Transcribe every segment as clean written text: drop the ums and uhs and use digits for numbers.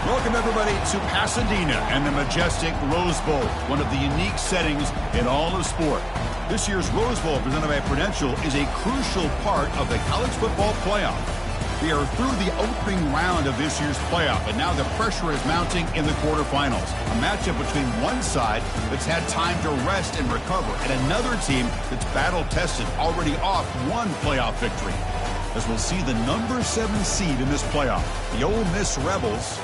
Welcome, everybody, to Pasadena and the majestic Rose Bowl, one of the unique settings in all of sport. This year's Rose Bowl, presented by Prudential, is a crucial part of the college football playoff. We are through the opening round of this year's playoff, and now the pressure is mounting in the quarterfinals. A matchup between one side that's had time to rest and recover, and another team that's battle-tested, already off one playoff victory. As we'll see the number 7 seed in this playoff, the Ole Miss Rebels,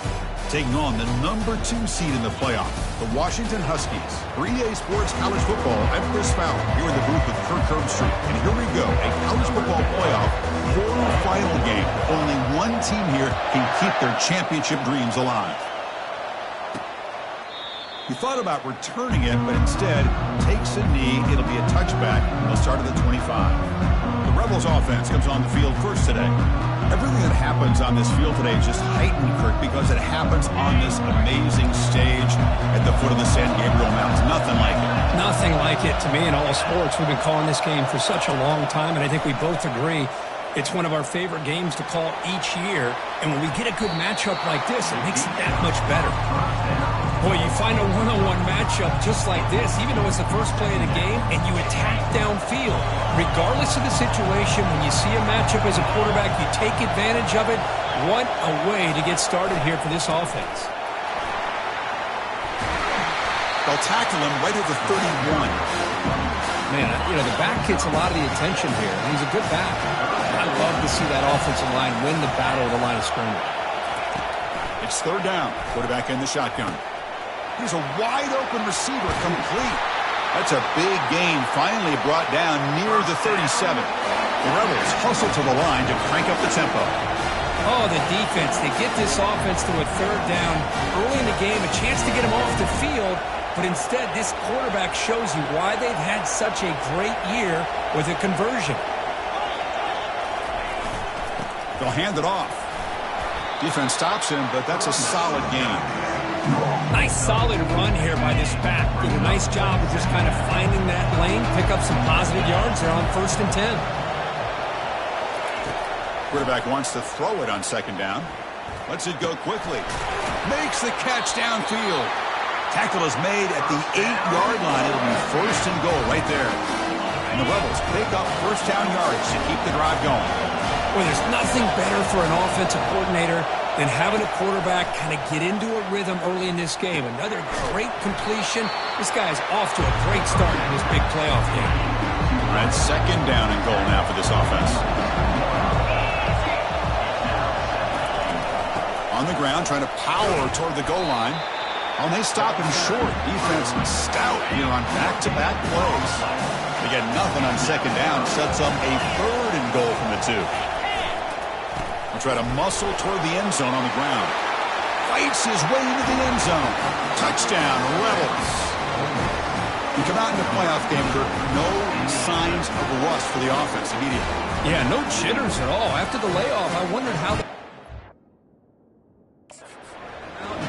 taking on the number 2 seed in the playoff, the Washington Huskies. For EA Sports College Football, I'm Chris Fowler, here in the booth with Kirk Herbstreit. And here we go, a college football playoff quarterfinal game. Only one team here can keep their championship dreams alive. He thought about returning it, but instead takes a knee. It'll be a touchback. They'll start at the 25. The Rebels offense comes on the field first today. Everything that happens on this field today is just heightened, Kirk, because it happens on this amazing stage at the foot of the San Gabriel Mountains. Nothing like it. Nothing like it to me in all sports. We've been calling this game for such a long time, and I think we both agree it's one of our favorite games to call each year. And when we get a good matchup like this, it makes it that much better. Boy, you find a one-on-one matchup just like this, even though it's the first play of the game, and you attack downfield. Regardless of the situation, when you see a matchup as a quarterback, you take advantage of it. What a way to get started here for this offense. They'll tackle him right at the 31. Man, the back gets a lot of the attention here, and he's a good back. I love to see that offensive line win the battle of the line of scrimmage. It's third down. Quarterback in the shotgun. Here's a wide-open receiver, complete. That's a big gain, finally brought down near the 37. The Rebels hustle to the line to crank up the tempo. Oh, the defense. They get this offense to a third down early in the game, a chance to get them off the field, but instead this quarterback shows you why they've had such a great year with a conversion. They'll hand it off. Defense stops him, but that's a solid gain. Nice solid run here by this back. Did a nice job of just kind of finding that lane, pick up some positive yards there on 1st and 10. Quarterback wants to throw it on second down. Lets it go quickly. Makes the catch downfield. Tackle is made at the 8-yard line. It'll be 1st and goal right there. And the Rebels pick up first down yards to keep the drive going. Well, there's nothing better for an offensive coordinator than having a quarterback kind of get into a rhythm early in this game. Another great completion. This guy's off to a great start in this big playoff game. All right, second down and goal now for this offense. On the ground, trying to power toward the goal line. Oh, and they stop him short. Defense stout here on back-to-back plays. They get nothing on second down. Sets up a 3rd and goal from the 2. Try to muscle toward the end zone on the ground. Fights his way into the end zone. Touchdown, Rebels. You come out in the playoff game, Kirk, no signs of rust for the offense immediately. Yeah, no jitters at all. After the layoff, I wondered how they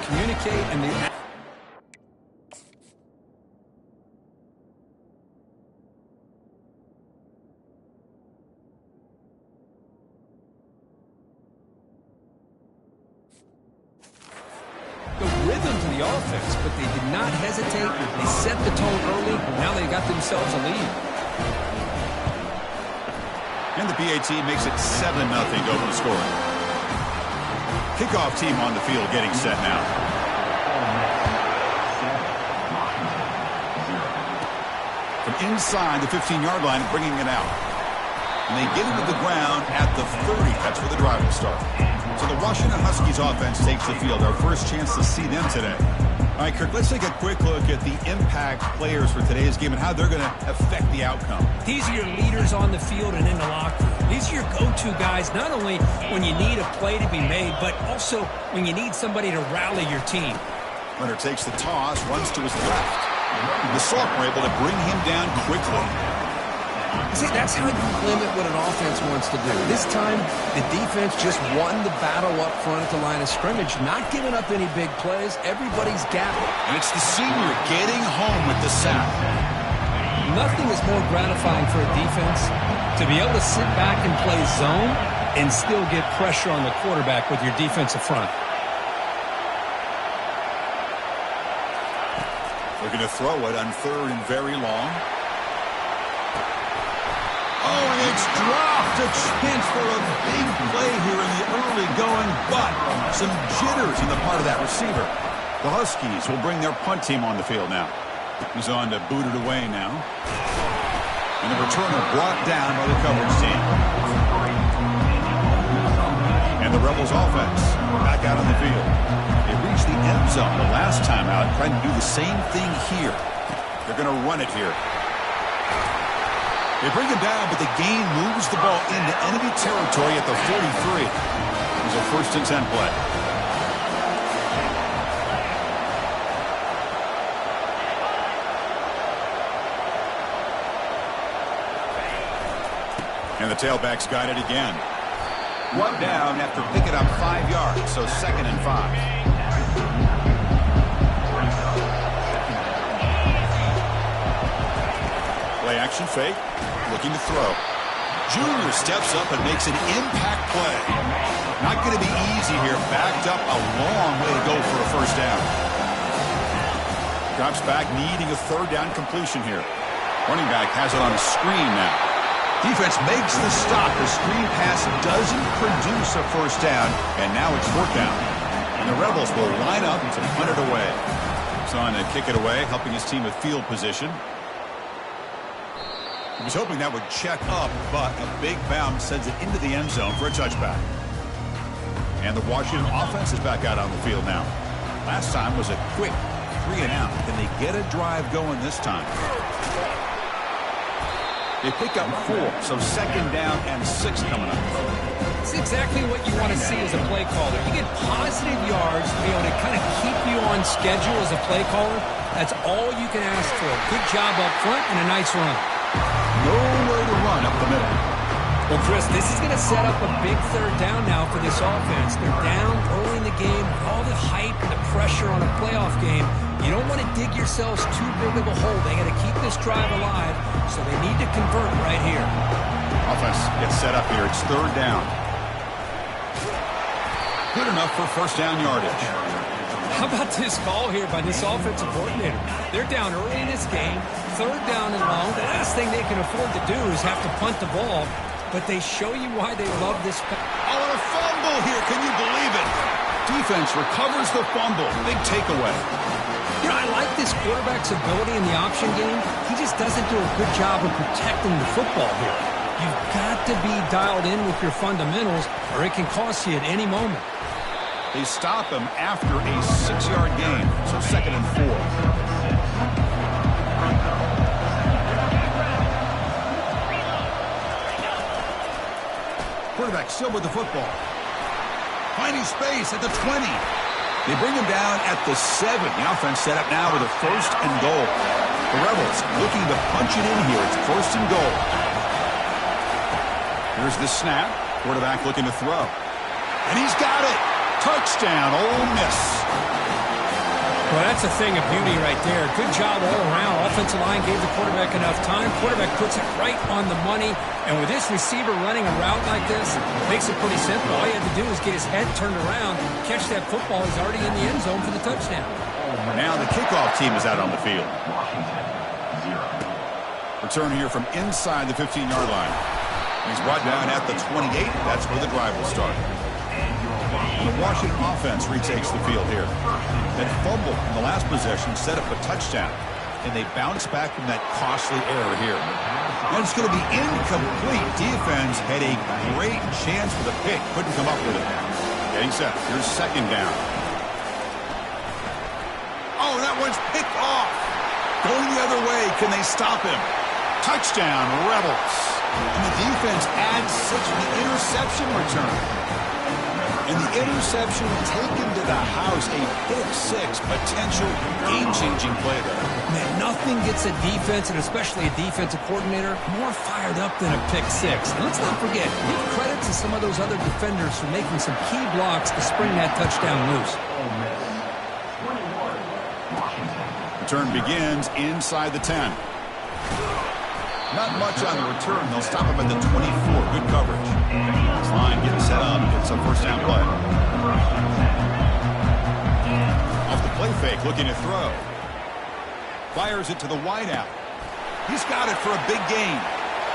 communicate and the rhythm to the offense, but they did not hesitate. They set the tone early. Now they got themselves a lead. And the PAT makes it 7-0 to open the score. Kickoff team on the field getting set now. From inside the 15-yard line, bringing it out. And they get it to the ground at the 30. That's where the drive will start. So the Washington Huskies offense takes the field. Our first chance to see them today. All right, Kirk, let's take a quick look at the impact players for today's game and how they're going to affect the outcome. These are your leaders on the field and in the locker room. These are your go-to guys, not only when you need a play to be made, but also when you need somebody to rally your team. Leonard takes the toss, runs to his left. The Sophomore able to bring him down quickly. See, that's how you limit what an offense wants to do. This time, the defense just won the battle up front at the line of scrimmage, not giving up any big plays. Everybody's gapping. And it's the senior getting home with the sack. Nothing is more gratifying for a defense to be able to sit back and play zone and still get pressure on the quarterback with your defensive front. Looking to throw it on 3rd and very long. Oh, and it's dropped. A chance for a big play here in the early going, but some jitters on the part of that receiver. The Huskies will bring their punt team on the field now. He's on to boot it away now. And the returner brought down by the coverage team. And the Rebels offense back out on the field. They reached the end zone the last time out, trying to do the same thing here. They're going to run it here. They bring him down, but the gain moves the ball into enemy territory at the 43. It was a 1st and 10 play. And the tailback's got it again. 1 down after picking up 5 yards, so 2nd and 5. Play action fake, looking to throw. Junior steps up and makes an impact play. Not going to be easy here. Backed up a long way to go for a 1st down. Drops back, needing a 3rd down completion here. Running back has it on a screen now. Defense makes the stop. The screen pass doesn't produce a 1st down, and now it's 4th down. And the Rebels will line up to punt it away. He's on to kick it away, helping his team with field position. He was hoping that would check up, but a big bounce sends it into the end zone for a touchback. And the Washington offense is back out on the field now. Last time was a quick 3 and out. Can they get a drive going this time? They pick up 4, so 2nd down and 6 coming up. It's exactly what you want to see as a play caller. You get positive yards to be able to kind of keep you on schedule as a play caller. That's all you can ask for. Good job up front and a nice run. Nowhere to run up the middle. Well, Chris, this is going to set up a big 3rd down now for this offense. They're down early in the game. All the hype and the pressure on a playoff game. You don't want to dig yourselves too big of a hole. They got to keep this drive alive, so they need to convert right here. Offense gets set up here. It's 3rd down. Good enough for 1st down yardage. How about this call here by this offensive coordinator? They're down early in this game, 3rd down and long. The last thing they can afford to do is have to punt the ball, but they show you why they love this. Oh, and a fumble here. Can you believe it? Defense recovers the fumble. Big takeaway. You know, I like this quarterback's ability in the option game. He just doesn't do a good job of protecting the football here. You've got to be dialed in with your fundamentals, or it can cost you at any moment. They stop him after a 6-yard gain, so 2nd and 4. Quarterback still with the football. Finding space at the 20. They bring him down at the 7. The offense set up now with a 1st and goal. The Rebels looking to punch it in here. It's 1st and goal. Here's the snap. Quarterback looking to throw. And he's got it. Touchdown, Ole Miss. Well, that's a thing of beauty right there. Good job all around. Offensive line gave the quarterback enough time. Quarterback puts it right on the money. And with this receiver running a route like this, it makes it pretty simple. All you have to do is get his head turned around, catch that football. He's already in the end zone for the touchdown. Now the kickoff team is out on the field. Return here from inside the 15-yard line. He's brought down at the 28. That's where the drive will start. The Washington offense retakes the field here. That fumble in the last possession set up a touchdown, and they bounce back from that costly error here. And it's going to be incomplete. Defense had a great chance for the pick, couldn't come up with it. Getting set. Here's 2nd down. Oh, that one's picked off. Going the other way. Can they stop him? Touchdown, Rebels. And the defense adds 6 for the interception return. And the interception taken to the house, a pick-6, potential game-changing play there. Man, nothing gets a defense, and especially a defensive coordinator, more fired up than a pick-6. And let's not forget, give credit to some of those other defenders for making some key blocks to spring that touchdown loose. Return begins inside the 10. Not much on the return. They'll stop him at the 24. Good coverage. This line getting set up. It's a 1st down play. Off the play fake, looking to throw. Fires it to the wideout. He's got it for a big gain.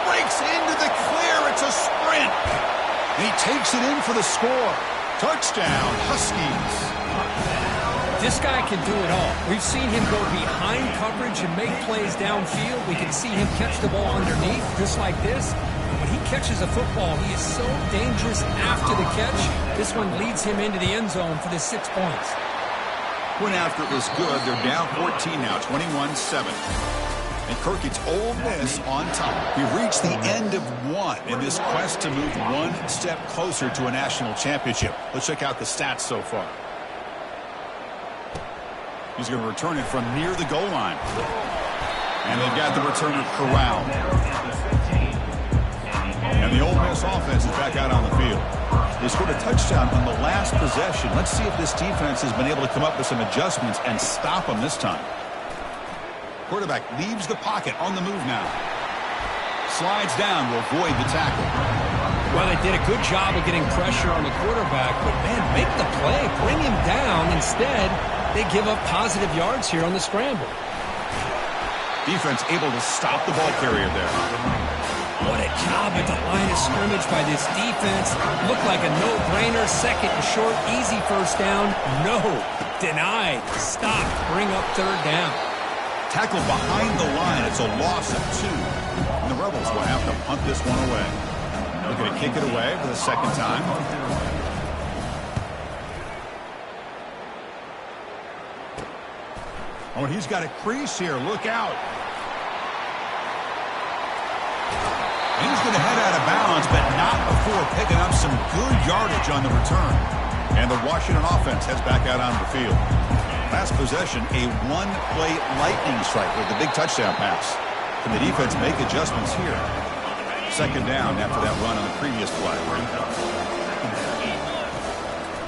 Breaks into the clear. It's a sprint. And he takes it in for the score. Touchdown, Huskies. This guy can do it all. We've seen him go behind coverage and make plays downfield. We can see him catch the ball underneath, just like this. When he catches a football, he is so dangerous after the catch. This one leads him into the end zone for the 6 points. Went after it was good. They're down 14 now, 21-7. And Kirk, it's Ole Miss on top. We've reached the end of one in this quest to move one step closer to a national championship. Let's check out the stats so far. He's going to return it from near the goal line. And they've got the returner corralled. And the Ole Miss offense is back out on the field. They scored a touchdown on the last possession. Let's see if this defense has been able to come up with some adjustments and stop them this time. Quarterback leaves the pocket on the move now. Slides down to avoid the tackle. Well, they did a good job of getting pressure on the quarterback, but, man, make the play. Bring him down. Instead, they give up positive yards here on the scramble. Defense able to stop the ball carrier there. What a job at the line of scrimmage by this defense. Looked like a no-brainer. Second and short, easy first down. No. Denied. Stopped. Bring up third down. Tackle behind the line. It's a loss of 2. And the Rebels will have to punt this one away. They're going to kick it away for the second time. Oh, and he's got a crease here. Look out. He's going to head out of bounds, but not before picking up some good yardage on the return. And the Washington offense heads back out onto the field. Last possession, a one-play lightning strike with the big touchdown pass. Can the defense make adjustments here? Second down after that run on the previous play.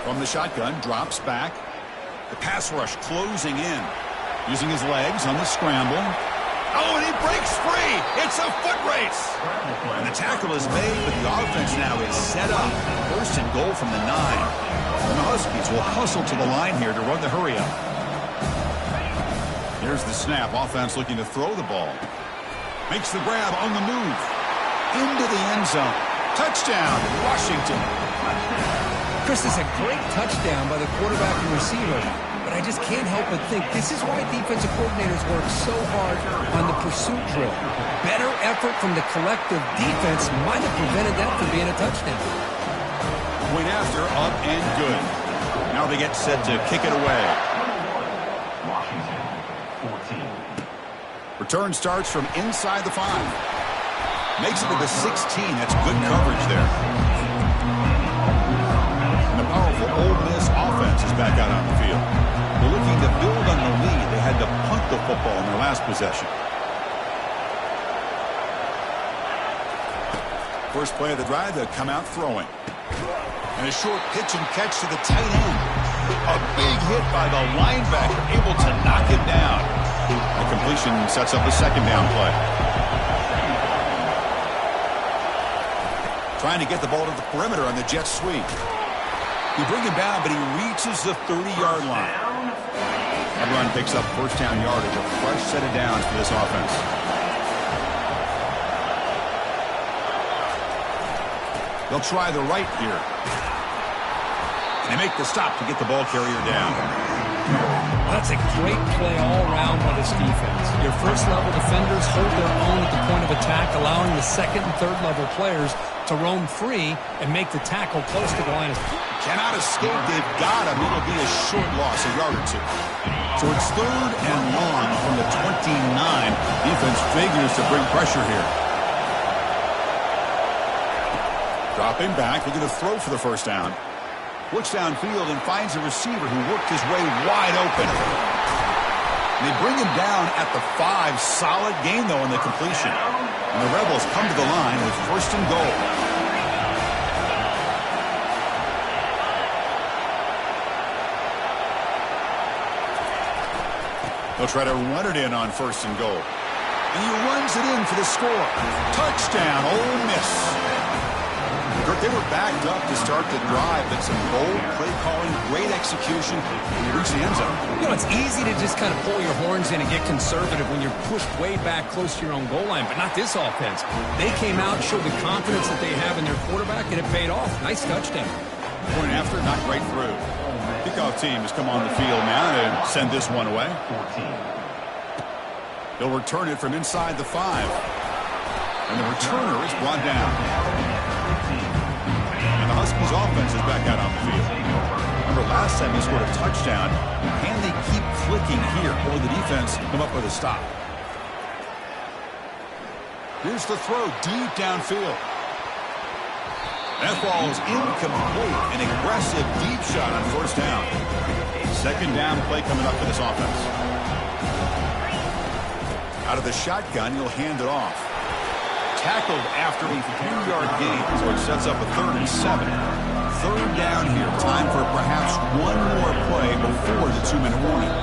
From the shotgun, drops back. The pass rush closing in. Using his legs on the scramble. Oh, and he breaks free. It's a foot race. And the tackle is made, but the offense now is set up. First and goal from the 9. And the Huskies will hustle to the line here to run the hurry up. Here's the snap. Offense looking to throw the ball. Makes the grab on the move. Into the end zone. Touchdown, Washington. Chris, is a great touchdown by the quarterback and receiver. But I just can't help but think this is why defensive coordinators work so hard on the pursuit drill. Better effort from the collective defense might have prevented that from being a touchdown. Went after, up and good. Now they get set to kick it away. Return starts from inside the 5. Makes it to the 16. That's good coverage there. And the powerful Ole Miss offense is back out on the field. They're looking to build on the lead. They had to punt the football in their last possession. First play of the drive, they'll come out throwing. And a short pitch and catch to the tight end. A big hit by the linebacker, able to knock it down. The completion sets up a second down play. Trying to get the ball to the perimeter on the jet sweep. You bring him down, but he reaches the 30-yard line. That run picks up first down yardage, a fresh set of downs for this offense. They'll try the right here. And they make the stop to get the ball carrier down. That's a great play all around by this defense. Your first-level defenders hold their own at the point of attack, allowing the second and third-level players to roam free and make the tackle close to the line. Cannot escape. They've got him. It'll be a short loss, a yard or 2. So it's third and long from the 29. Defense figures to bring pressure here. Dropping back, looking to throw for the first down. Looks downfield and finds a receiver who worked his way wide open. And they bring him down at the 5. Solid gain, though, in the completion. And the Rebels come to the line with first and goal. They'll try to run it in on first and goal. And he runs it in for the score. Touchdown, Ole Miss. They They were backed up to start the drive, but some bold play calling, great execution, and you reach the end zone. You know, it's easy to just kind of pull your horns in and get conservative when you're pushed way back close to your own goal line, but not this offense. They came out and showed the confidence that they have in their quarterback, and it paid off. Nice touchdown. Point after, knocked right through. Kickoff team has come on the field now to send this one away. They'll return it from inside the 5. And the returner is brought down. And the Huskies offense is back out on the field. Remember last time they scored a touchdown. Can they keep clicking here, or the defense come up with a stop? Here's the throw deep downfield. That ball is incomplete. An aggressive deep shot on first down. Second down play coming up for this offense. Out of the shotgun, he'll hand it off. Tackled after a 3-yard gain, so it sets up a 3rd and 7. Third down here. Time for perhaps one more play before the 2-minute warning.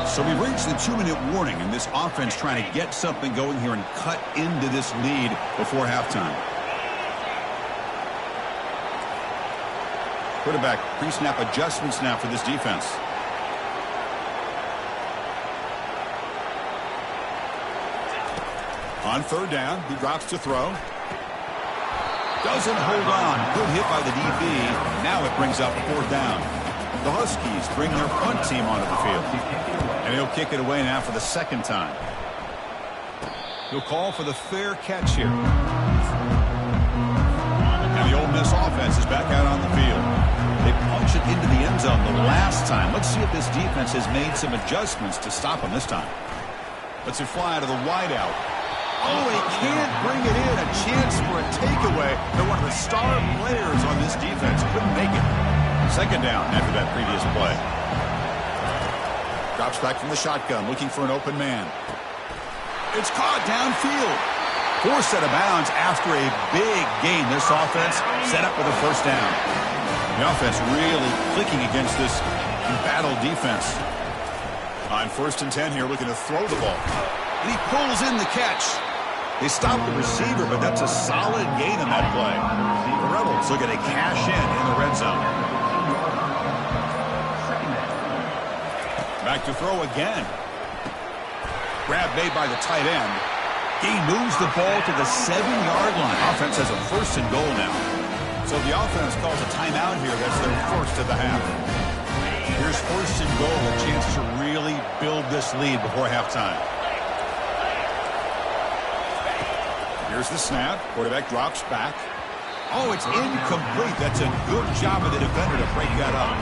So we've reached the 2-minute warning, and this offense trying to get something going here and cut into this lead before halftime. Quarterback pre-snap adjustments now for this defense. On third down, he drops to throw. Doesn't hold on. Good hit by the DB. Now it brings up 4th down. The Huskies bring their punt team onto the field. And he'll kick it away now for the 2nd time. He'll call for the fair catch here. And the Ole Miss offense is back out on the field. They punch it into the end zone the last time. Let's see if this defense has made some adjustments to stop them this time. Let's it fly to the wideout. Oh, he can't bring it in. A chance for a takeaway. They're one of the star players on this defense. Couldn't make it. Second down after that previous play. Drops back from the shotgun, looking for an open man. It's caught downfield. Forced out of bounds after a big gain. This offense set up with a first down. The offense really clicking against this embattled defense. On 1st and 10 here, looking to throw the ball. And he pulls in the catch. They stop the receiver, but that's a solid gain on that play. The Rebels looking to cash in the red zone. Back to throw again. Grab made by the tight end. He moves the ball to the 7-yard line. Offense has a 1st and goal now. So the offense calls a timeout here. That's their first of the half. Here's 1st and goal, a chance to really build this lead before halftime. Here's the snap. Quarterback drops back. Oh, it's incomplete. That's a good job of the defender to break that up.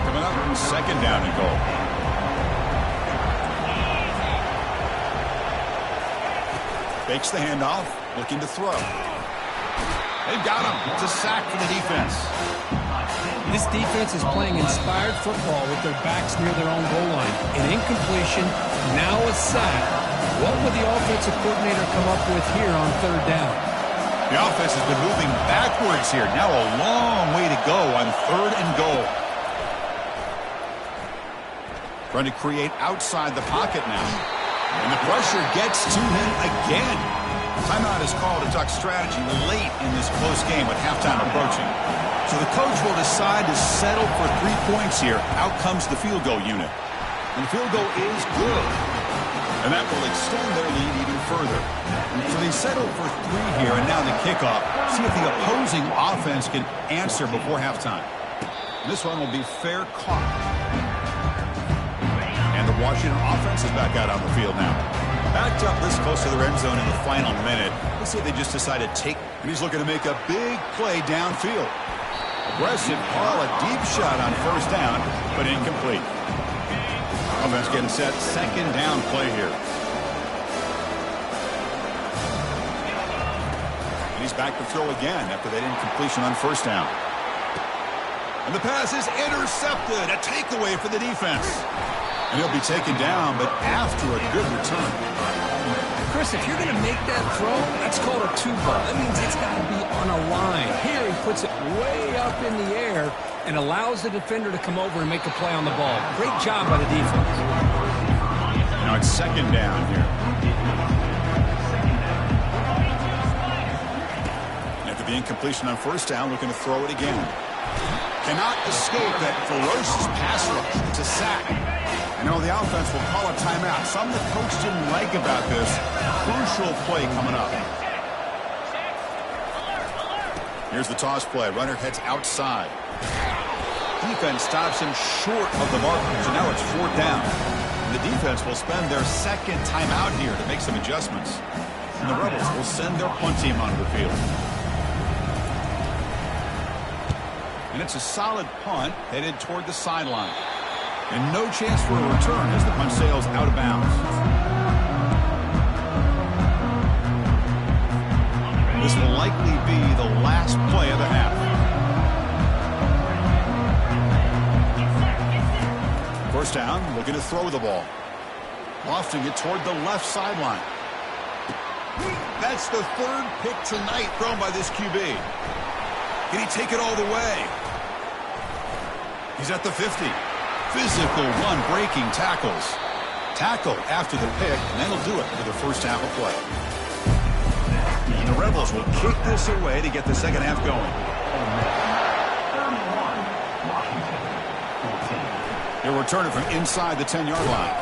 Coming up, 2nd down and goal. Fakes the handoff, looking to throw. They've got him. It's a sack for the defense. This defense is playing inspired football with their backs near their own goal line. An incompletion, now a sack. What would the offensive coordinator come up with here on 3rd down? The offense has been moving backwards here. Now a long way to go on 3rd and goal. Trying to create outside the pocket now. And the pressure gets to him again. Timeout is called to talk strategy late in this close game with halftime approaching. So the coach will decide to settle for 3 points here. Out comes the field goal unit. And the field goal is good. And that will extend their lead even further. So they settle for 3 here, and now the kickoff. See if the opposing offense can answer before halftime. This one will be fair caught. And the Washington offense is back out on the field now. Backed up this close to their end zone in the final minute. Let's see if they just decide to take. And he's looking to make a big play downfield. Aggressive call, a deep shot on 1st down, but incomplete. Offense getting set. 2nd down play here. And he's back to throw again after that incompletion on 1st down. And the pass is intercepted. A takeaway for the defense. And he'll be taken down, but after a good return. Chris, if you're going to make that throw, that's called a 2-ball. That means it's got to be on a line. Here he puts it way up in the air and allows the defender to come over and make a play on the ball. Great job by the defense. Now it's 2nd down here. After the Incompletion on first down, looking to throw it again. Cannot escape that ferocious pass rush. It's a sack. And now the offense will call a timeout. Something the coach didn't like about this. Crucial play coming up. Here's the toss play. Runner heads outside. Defense stops him short of the marker. So now it's fourth down. And the defense will spend their second timeout here to make some adjustments. And the Rebels will send their punt team onto the field. And it's a solid punt headed toward the sideline. And no chance for a return as the punt sails out of bounds. This will likely be the last play of the half. First down, looking to throw the ball. Lofting it toward the left sideline. That's the third pick tonight thrown by this QB. Can he take it all the way? He's at the 50. Physical run, breaking tackles. Tackle after the pick, and that'll do it for the first half of play. And the Rebels will kick this away to get the second half going. They'll return it from inside the 10-yard line.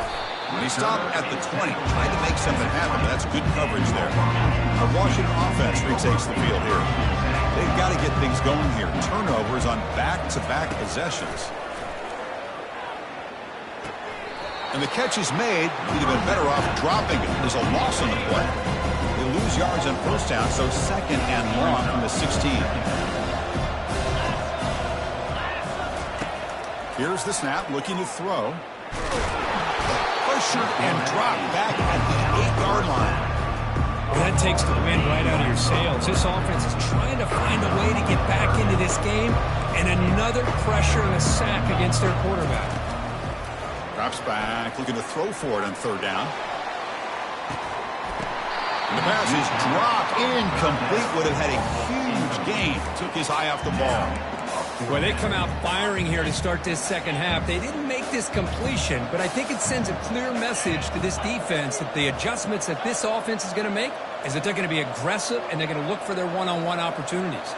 They stop at the 20, trying to make something happen, but that's good coverage there. The Washington offense retakes the field here. They've got to get things going here. Turnovers on back-to-back possessions. And the catch is made. He'd have been better off dropping it. There's a loss on the play. They lose yards on first down, so second and long from the 16. Here's the snap, looking to throw. Pressured and dropped back at the 8-yard line. Well, that takes the wind right out of your sails. This offense is trying to find a way to get back into this game, and another pressure and a sack against their quarterback. Drops back, looking to throw for it on third down. And the pass is dropped incomplete. Would have had a huge gain. Took his eye off the ball. Well, they come out firing here to start this second half. They didn't make this completion, but I think it sends a clear message to this defense that the adjustments that this offense is going to make is that they're going to be aggressive and they're going to look for their one-on-one opportunities.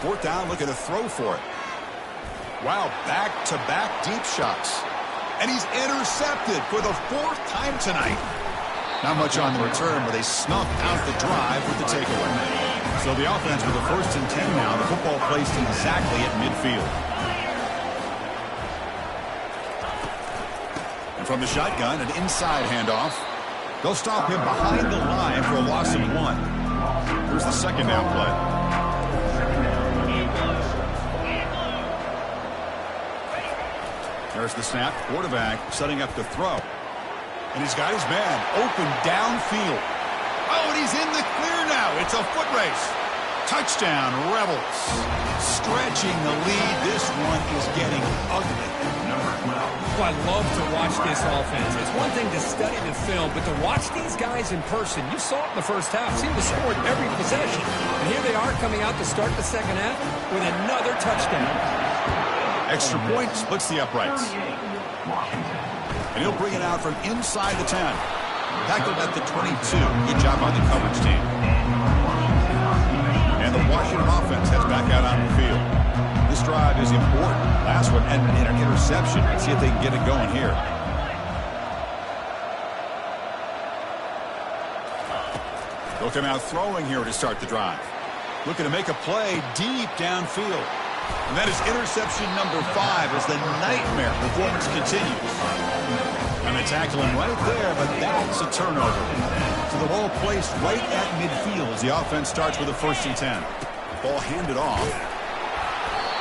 Fourth down, looking to throw for it. Wow, back-to-back deep shots. And he's intercepted for the fourth time tonight. Not much on the return, but they snuffed out the drive with the takeaway. So the offense with the 1st and 10 now. The football placed exactly at midfield. And from the shotgun, an inside handoff. They'll stop him behind the line for a loss of 1. Here's the second down play. There's the snap. Quarterback setting up the throw. And he's got his man open downfield. Oh, and he's in the clear now. It's a foot race. Touchdown, Rebels. Stretching the lead. This one is getting ugly. Well, I love to watch this offense. It's one thing to study the film, but to watch these guys in person, you saw it in the first half, seemed to score every possession. And here they are coming out to start the second half with another touchdown. Extra point splits the uprights. And he'll bring it out from inside the 10. Tackled at the 22. Good job on the coverage team. And the Washington offense heads back out on the field. This drive is important. Last one ended in an interception. Let's see if they can get it going here. They'll come out throwing here to start the drive. Looking to make a play deep downfield. And that is interception number 5 as the nightmare performance continues. And they tackle him right there, but that's a turnover. So the ball placed right at midfield as the offense starts with a 1st and 10. Ball handed off.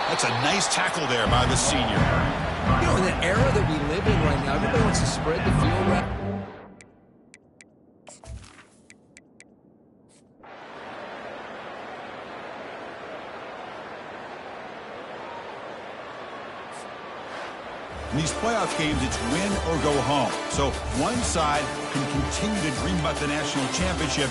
That's a nice tackle there by the senior. You know, in the era that we live in right now, everybody wants to spread the field right. In these playoff games, it's win or go home. So one side can continue to dream about the national championship.